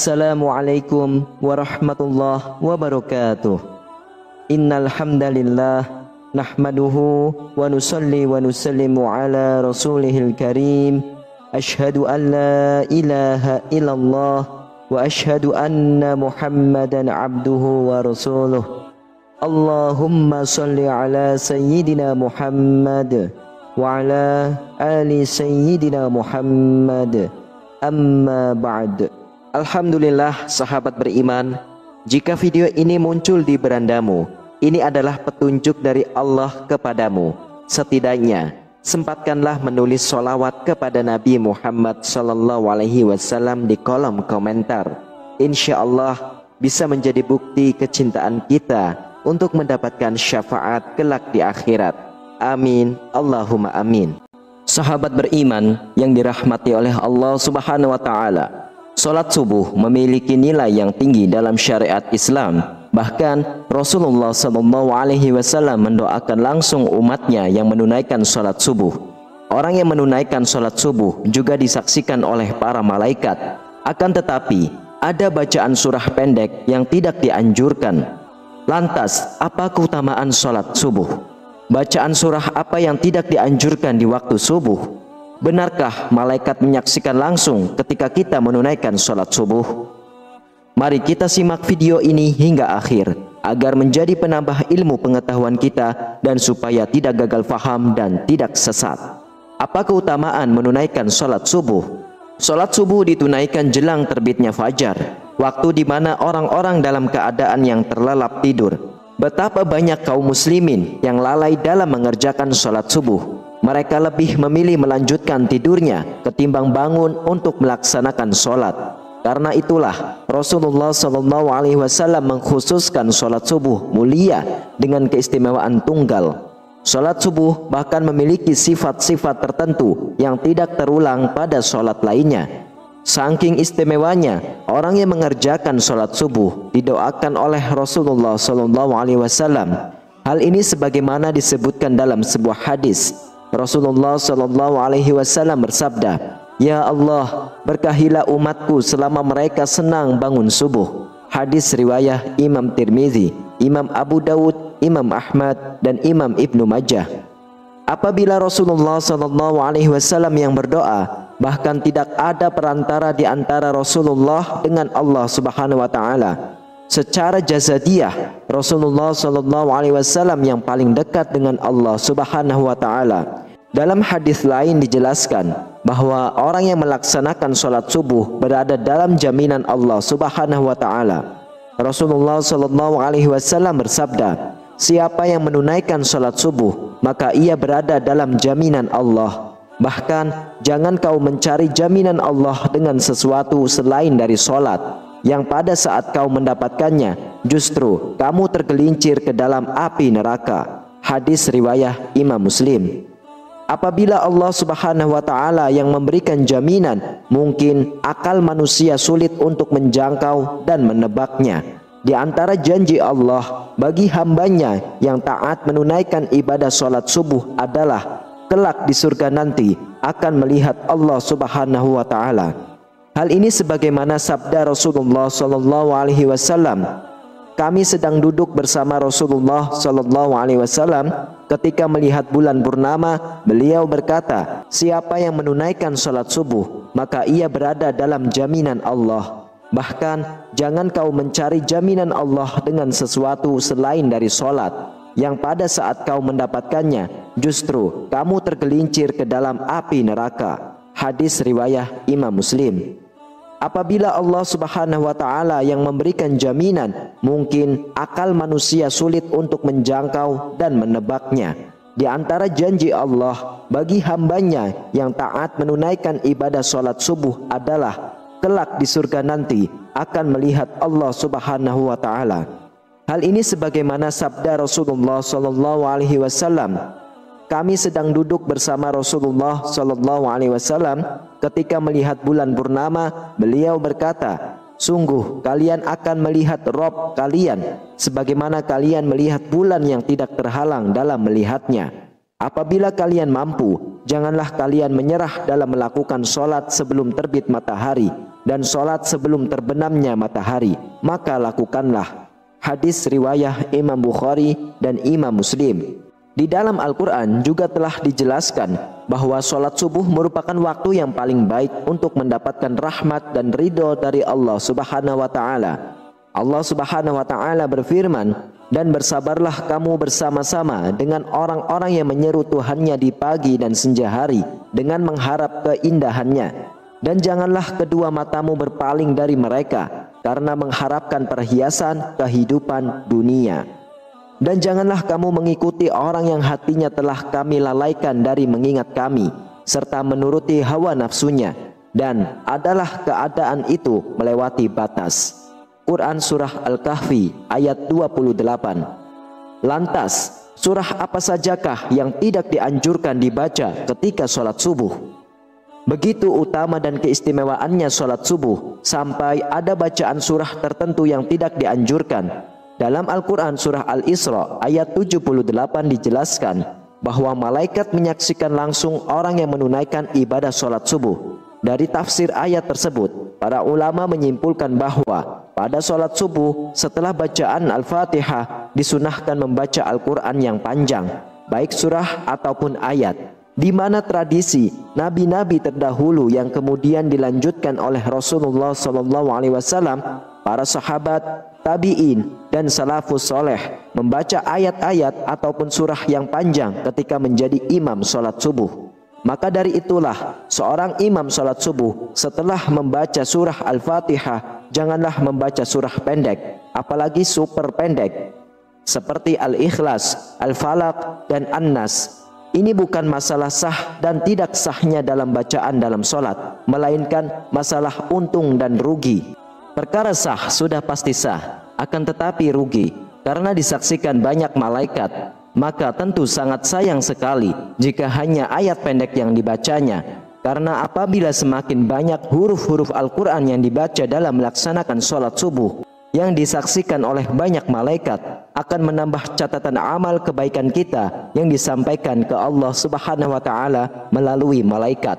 Assalamualaikum warahmatullahi wabarakatuh. Innal hamdalillah nahmaduhu wa nusalli wa nusallimu ala rasulihil karim. Ashhadu an la ilaha illallah wa ashhadu anna Muhammadan abduhu wa rasuluh. Allahumma salli ala sayyidina Muhammad wa ala ali sayyidina Muhammad. Amma ba'd. Alhamdulillah sahabat beriman, jika video ini muncul di berandamu, ini adalah petunjuk dari Allah kepadamu. Setidaknya sempatkanlah menulis sholawat kepada Nabi Muhammad SAW di kolom komentar. Insya Allah bisa menjadi bukti kecintaan kita untuk mendapatkan syafaat kelak di akhirat. Amin, Allahumma amin. Sahabat beriman yang dirahmati oleh Allah Subhanahu wa Ta'ala, salat subuh memiliki nilai yang tinggi dalam syariat Islam. Bahkan Rasulullah SAW mendoakan langsung umatnya yang menunaikan salat subuh. Orang yang menunaikan salat subuh juga disaksikan oleh para malaikat. Akan tetapi ada bacaan surah pendek yang tidak dianjurkan. Lantas apa keutamaan salat subuh? Bacaan surah apa yang tidak dianjurkan di waktu subuh? Benarkah malaikat menyaksikan langsung ketika kita menunaikan sholat subuh? Mari kita simak video ini hingga akhir agar menjadi penambah ilmu pengetahuan kita dan supaya tidak gagal faham dan tidak sesat. Apa keutamaan menunaikan sholat subuh? Sholat subuh ditunaikan jelang terbitnya fajar, waktu di mana orang-orang dalam keadaan yang terlelap tidur. Betapa banyak kaum muslimin yang lalai dalam mengerjakan sholat subuh. Mereka lebih memilih melanjutkan tidurnya ketimbang bangun untuk melaksanakan sholat. Karena itulah Rasulullah SAW mengkhususkan sholat subuh mulia dengan keistimewaan tunggal. Sholat subuh bahkan memiliki sifat-sifat tertentu yang tidak terulang pada sholat lainnya. Saking istimewanya, orang yang mengerjakan sholat subuh didoakan oleh Rasulullah SAW. Hal ini sebagaimana disebutkan dalam sebuah hadis. Rasulullah SAW bersabda, "Ya Allah, berkahilah umatku selama mereka senang bangun subuh." Hadis riwayah Imam Tirmizi, Imam Abu Dawud, Imam Ahmad, dan Imam Ibnu Majah. Apabila Rasulullah SAW yang berdoa, bahkan tidak ada perantara di antara Rasulullah dengan Allah Subhanahu wa Ta'ala. Secara jazadiyah, Rasulullah SAW yang paling dekat dengan Allah Subhanahu wa Ta'ala. Dalam hadis lain dijelaskan bahwa orang yang melaksanakan sholat subuh berada dalam jaminan Allah Subhanahu wa Ta'ala. Rasulullah SAW bersabda, "Siapa yang menunaikan sholat subuh, maka ia berada dalam jaminan Allah. Bahkan jangan kau mencari jaminan Allah dengan sesuatu selain dari sholat, yang pada saat kau mendapatkannya justru kamu tergelincir ke dalam api neraka." Hadis riwayah Imam Muslim. Apabila Allah Subhanahu wa Ta'ala yang memberikan jaminan, mungkin akal manusia sulit untuk menjangkau dan menebaknya. Di antara janji Allah bagi hambanya yang taat menunaikan ibadah sholat subuh adalah kelak di surga nanti akan melihat Allah Subhanahu wa Ta'ala. Hal ini sebagaimana sabda Rasulullah SAW. Kami sedang duduk bersama Rasulullah SAW ketika melihat bulan purnama. Beliau berkata, "Siapa yang menunaikan sholat subuh, maka ia berada dalam jaminan Allah. Bahkan jangan kau mencari jaminan Allah dengan sesuatu selain dari sholat, yang pada saat kau mendapatkannya justru kamu tergelincir ke dalam api neraka." Hadis riwayah Imam Muslim. Apabila Allah Subhanahu wa Ta'ala yang memberikan jaminan, mungkin akal manusia sulit untuk menjangkau dan menebaknya. Di antara janji Allah bagi hambanya yang taat menunaikan ibadah sholat subuh adalah kelak di surga nanti akan melihat Allah Subhanahu wa Ta'ala. Hal ini sebagaimana sabda Rasulullah SAW. Kami sedang duduk bersama Rasulullah SAW ketika melihat bulan purnama. Beliau berkata, "Sungguh kalian akan melihat Rob kalian sebagaimana kalian melihat bulan yang tidak terhalang dalam melihatnya. Apabila kalian mampu, janganlah kalian menyerah dalam melakukan sholat sebelum terbit matahari dan sholat sebelum terbenamnya matahari, maka lakukanlah. Hadis riwayah Imam Bukhari dan Imam Muslim. Di dalam Al-Quran juga telah dijelaskan bahwa sholat subuh merupakan waktu yang paling baik untuk mendapatkan rahmat dan ridho dari Allah Subhanahu wa Ta'ala. Allah Subhanahu wa Ta'ala berfirman, dan bersabarlah kamu bersama-sama dengan orang-orang yang menyeru Tuhannya di pagi dan senja hari dengan mengharap keindahannya, dan janganlah kedua matamu berpaling dari mereka karena mengharapkan perhiasan kehidupan dunia. Dan janganlah kamu mengikuti orang yang hatinya telah kami lalaikan dari mengingat kami, serta menuruti hawa nafsunya, dan adalah keadaan itu melewati batas. Quran Surah Al-Kahfi ayat 28. Lantas, surah apa sajakah yang tidak dianjurkan dibaca ketika sholat subuh? Begitu utama dan keistimewaannya sholat subuh, sampai ada bacaan surah tertentu yang tidak dianjurkan. Dalam Al-Quran Surah Al-Isra ayat 78 dijelaskan bahwa malaikat menyaksikan langsung orang yang menunaikan ibadah sholat subuh. Dari tafsir ayat tersebut, para ulama menyimpulkan bahwa pada sholat subuh setelah bacaan Al-Fatihah disunahkan membaca Al-Quran yang panjang, baik surah ataupun ayat, di mana tradisi nabi-nabi terdahulu yang kemudian dilanjutkan oleh Rasulullah SAW, para sahabat, tabi'in, dan salafus soleh membaca ayat-ayat ataupun surah yang panjang ketika menjadi imam sholat subuh. Maka dari itulah seorang imam sholat subuh setelah membaca surah Al-Fatihah janganlah membaca surah pendek, apalagi super pendek seperti Al-Ikhlas, Al-Falaq, dan An-Nas. Ini bukan masalah sah dan tidak sahnya dalam bacaan dalam sholat, melainkan masalah untung dan rugi. Perkara sah sudah pasti sah, akan tetapi rugi karena disaksikan banyak malaikat. Maka tentu sangat sayang sekali jika hanya ayat pendek yang dibacanya, karena apabila semakin banyak huruf-huruf Al-Quran yang dibaca dalam melaksanakan sholat subuh yang disaksikan oleh banyak malaikat, akan menambah catatan amal kebaikan kita yang disampaikan ke Allah Subhanahu wa Ta'ala melalui malaikat.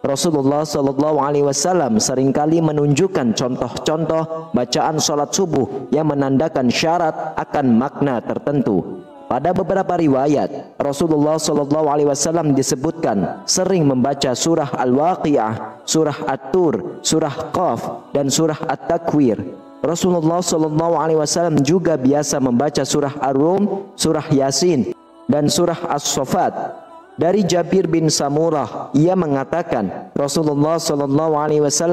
Rasulullah SAW seringkali menunjukkan contoh-contoh bacaan sholat subuh yang menandakan syarat akan makna tertentu. Pada beberapa riwayat, Rasulullah SAW disebutkan sering membaca surah Al-Waqi'ah, surah At-Tur, surah Qaf, dan surah At-Takwir. Rasulullah SAW juga biasa membaca surah Ar-Rum, surah Yasin, dan surah As-Saffat. Dari Jabir bin Samurah, ia mengatakan Rasulullah SAW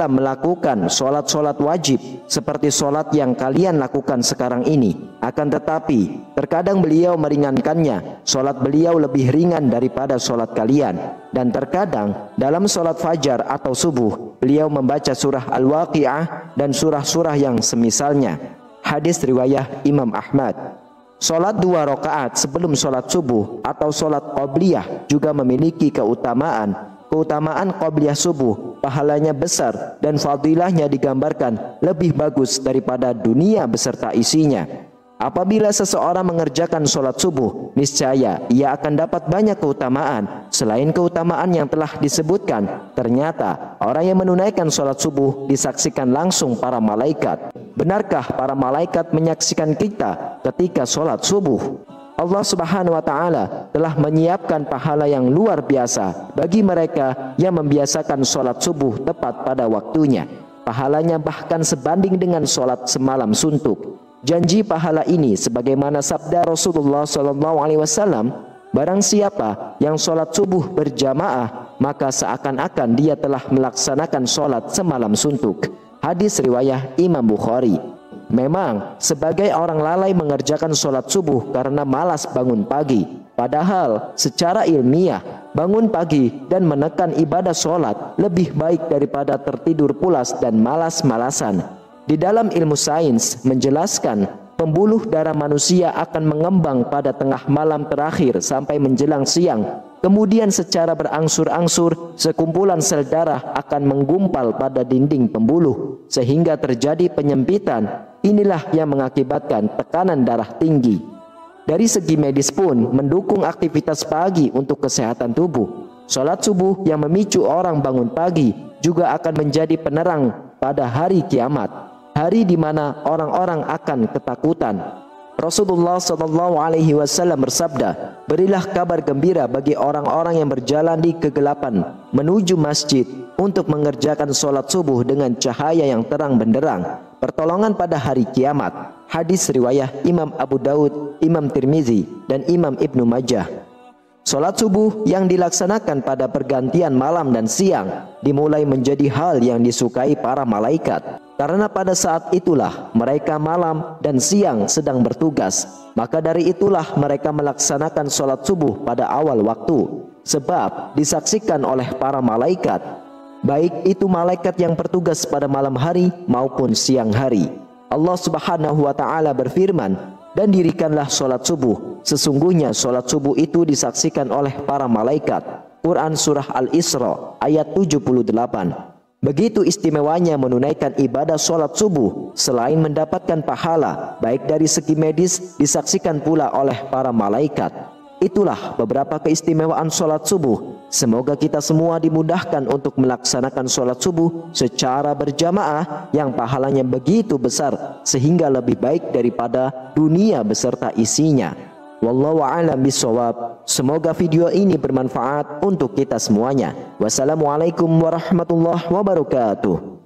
melakukan sholat-sholat wajib seperti sholat yang kalian lakukan sekarang ini. Akan tetapi terkadang beliau meringankannya, sholat beliau lebih ringan daripada sholat kalian. Dan terkadang dalam sholat fajar atau subuh beliau membaca surah Al-Waqi'ah dan surah-surah yang semisalnya. Hadis riwayah Imam Ahmad. Sholat 2 rakaat sebelum sholat subuh atau sholat qobliyah juga memiliki keutamaan. Keutamaan qobliyah subuh pahalanya besar dan fadilahnya digambarkan lebih bagus daripada dunia beserta isinya. Apabila seseorang mengerjakan sholat subuh, niscaya ia akan dapat banyak keutamaan. Selain keutamaan yang telah disebutkan, ternyata orang yang menunaikan sholat subuh disaksikan langsung para malaikat. Benarkah para malaikat menyaksikan kita ketika sholat subuh? Allah Subhanahu wa Ta'ala telah menyiapkan pahala yang luar biasa bagi mereka yang membiasakan sholat subuh tepat pada waktunya. Pahalanya bahkan sebanding dengan sholat semalam suntuk. Janji pahala ini sebagaimana sabda Rasulullah SAW, barang siapa yang sholat subuh berjamaah, maka seakan-akan dia telah melaksanakan sholat semalam suntuk. Hadis riwayah Imam Bukhari. Memang sebagai orang lalai mengerjakan sholat subuh karena malas bangun pagi. Padahal secara ilmiah bangun pagi dan menekan ibadah sholat lebih baik daripada tertidur pulas dan malas-malasan. Di dalam ilmu sains menjelaskan pembuluh darah manusia akan mengembang pada tengah malam terakhir sampai menjelang siang. Kemudian secara berangsur-angsur sekumpulan sel darah akan menggumpal pada dinding pembuluh sehingga terjadi penyempitan. Inilah yang mengakibatkan tekanan darah tinggi. Dari segi medis pun mendukung aktivitas pagi untuk kesehatan tubuh. Salat subuh yang memicu orang bangun pagi juga akan menjadi penerang pada hari kiamat, hari di mana orang-orang akan ketakutan. Rasulullah SAW bersabda, "Berilah kabar gembira bagi orang-orang yang berjalan di kegelapan menuju masjid untuk mengerjakan sholat subuh dengan cahaya yang terang benderang, pertolongan pada hari kiamat." Hadis riwayat Imam Abu Daud, Imam Tirmizi, dan Imam Ibnu Majah. Sholat subuh yang dilaksanakan pada pergantian malam dan siang dimulai menjadi hal yang disukai para malaikat, karena pada saat itulah mereka malam dan siang sedang bertugas. Maka dari itulah mereka melaksanakan sholat subuh pada awal waktu, sebab disaksikan oleh para malaikat, baik itu malaikat yang bertugas pada malam hari maupun siang hari. Allah Subhanahu wa Ta'ala berfirman, "Dan dirikanlah sholat subuh, sesungguhnya sholat subuh itu disaksikan oleh para malaikat." Quran Surah Al-Isra ayat 78. Begitu istimewanya menunaikan ibadah sholat subuh, selain mendapatkan pahala baik dari segi medis, disaksikan pula oleh para malaikat. Itulah beberapa keistimewaan sholat subuh. Semoga kita semua dimudahkan untuk melaksanakan sholat subuh secara berjamaah yang pahalanya begitu besar, sehingga lebih baik daripada dunia beserta isinya. Wallahu a'lam bishawab. Semoga video ini bermanfaat untuk kita semuanya. Wassalamualaikum warahmatullahi wabarakatuh.